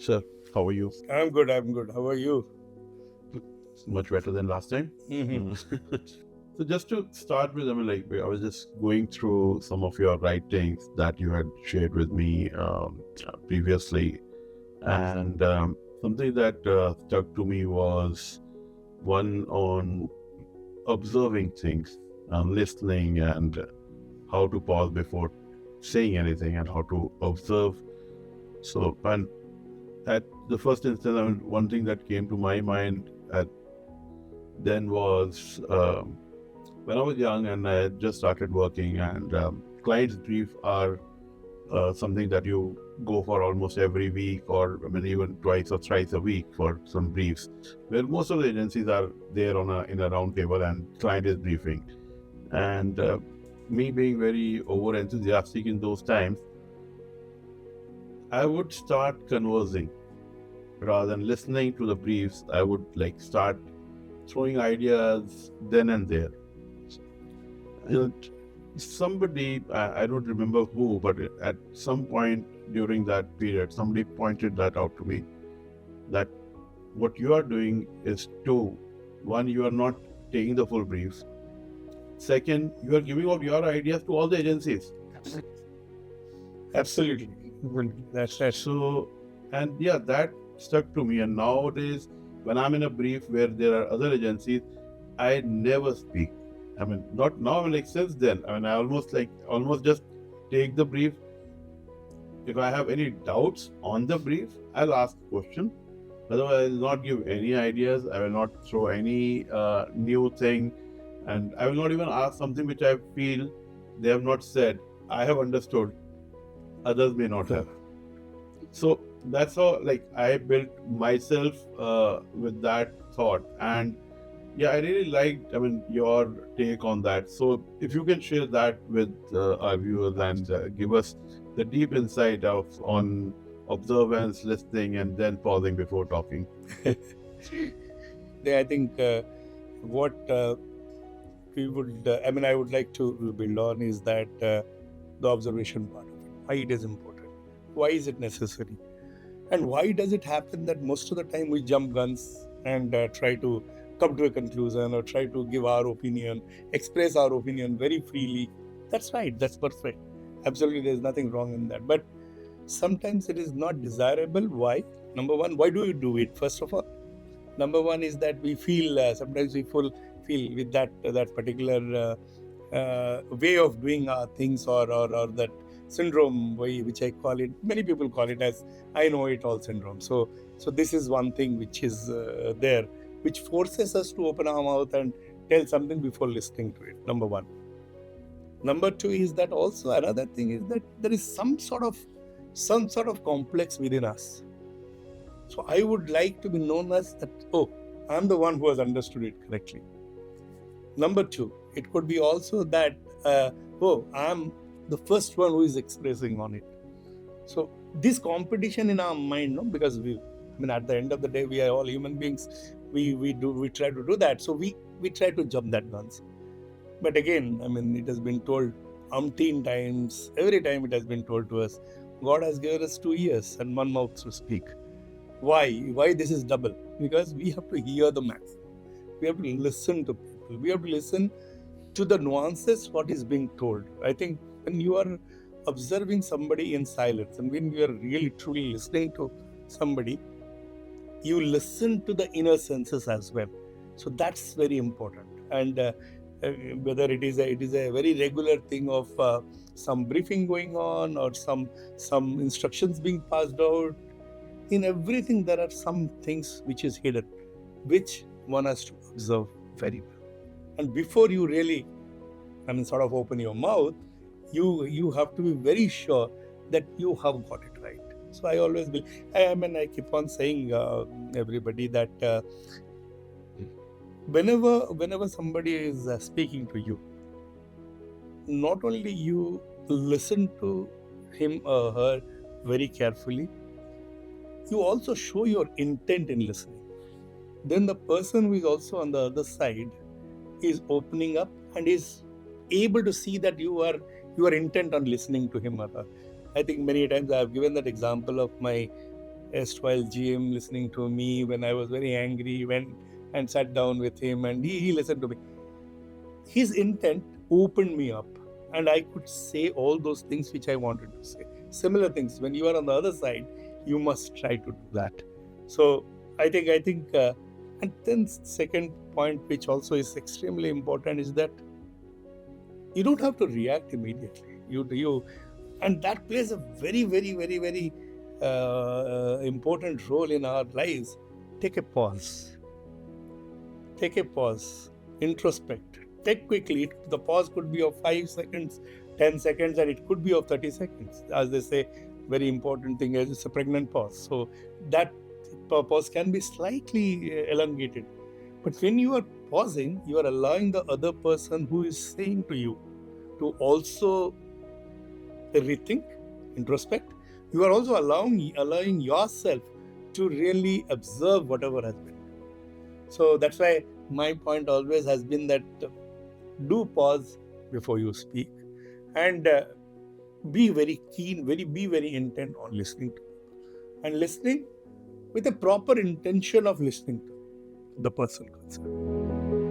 Sir, how are you? I'm good. How are you? Much better than last time. So just to start with, I was just going through some of your writings that you had shared with me previously, and something that stuck to me was one on observing things, listening, and how to pause before saying anything, and how to observe. So, and at the first instance, one thing that came to my mind at then was when I was young and I had just started working, and clients' brief are something that you go for almost every week, or even twice or thrice a week for some briefs, where most of the agencies are there in a round table and client is briefing. And me being very over enthusiastic in those times, I would start conversing rather than listening to the briefs. I would start throwing ideas then and there. And somebody, I don't remember who, but at some point during that period, somebody pointed that out to me, that what you are doing is two. One, you are not taking the full briefs. Second, you are giving out your ideas to all the agencies. Absolutely. That's So, and yeah, that stuck to me. And nowadays, when I'm in a brief where there are other agencies, I never speak. Not now, since then. I almost just take the brief. If I have any doubts on the brief, I'll ask a question. Otherwise, I will not give any ideas. I will not throw any new thing. And I will not even ask something which I feel they have not said. I have understood. Others may not have. So that's how I built myself with that thought. And yeah, I really liked your take on that. So if you can share that with our viewers and give us the deep insight on observance, listening, and then pausing before talking. I think what we would, I would like to build on is that the observation part of it. Why it is important? Why is it necessary? And why does it happen that most of the time we jump guns and try to come to a conclusion or try to give our opinion, express our opinion very freely? That's right. That's perfect. Absolutely, there's nothing wrong in that. But sometimes it is not desirable. Why? Number one, why do you do it? First of all, number one is that we feel sometimes we feel with that particular way of doing our things, or that syndrome way, which I call it. Many people call it as I know it all syndrome. So this is one thing which is there, which forces us to open our mouth and tell something before listening to it. Number one. Number two is that also another thing is that there is some sort of complex within us. So I would like to be known as that, oh, I'm the one who has understood it correctly. Number two, it could be also that, oh, I'm the first one who is expressing on it. So this competition in our mind, no, because at the end of the day, we are all human beings. We try to do that. So we try to jump that guns. But again, it has been told umpteen times. Every time it has been told to us, God has given us 2 ears and 1 mouth to speak. Why? Why this is double? Because we have to hear the max. We have to listen to people. We have to listen to the nuances, what is being told. I think when you are observing somebody in silence, and when you are really truly listening to somebody, you listen to the inner senses as well. So that's very important. And whether it is a very regular thing of some briefing going on, or some instructions being passed out, in everything there are some things which is hidden, which one has to observe very well. And before you really sort of open your mouth, you have to be very sure that you have got it right. So I always believe, I keep on saying everybody that whenever somebody is speaking to you, not only you listen to him or her very carefully, you also show your intent in listening. Then the person who is also on the other side is opening up and is able to see that you are intent on listening to him or her. I think many times I have given that example of my erstwhile GM listening to me when I was very angry, went and sat down with him, and he listened to me. His intent opened me up, and I could say all those things which I wanted to say. Similar things. When you are on the other side, you must try to do that. So I think, and then second point, which also is extremely important, is that you don't have to react immediately. And that plays a very, very, very, very important role in our lives. Take a pause. Take a pause. Introspect. Take quickly. The pause could be of 5 seconds, 10 seconds, and it could be of 30 seconds. As they say, very important thing is it's a pregnant pause. So that pause can be slightly elongated. But when you are pausing, you are allowing the other person who is saying to you to also rethink, introspect. You are also allowing yourself to really observe whatever has been. So that's why my point always has been that do pause before you speak, and be very keen, be very intent on listening to people, and listening with a proper intention of listening to the person concerned.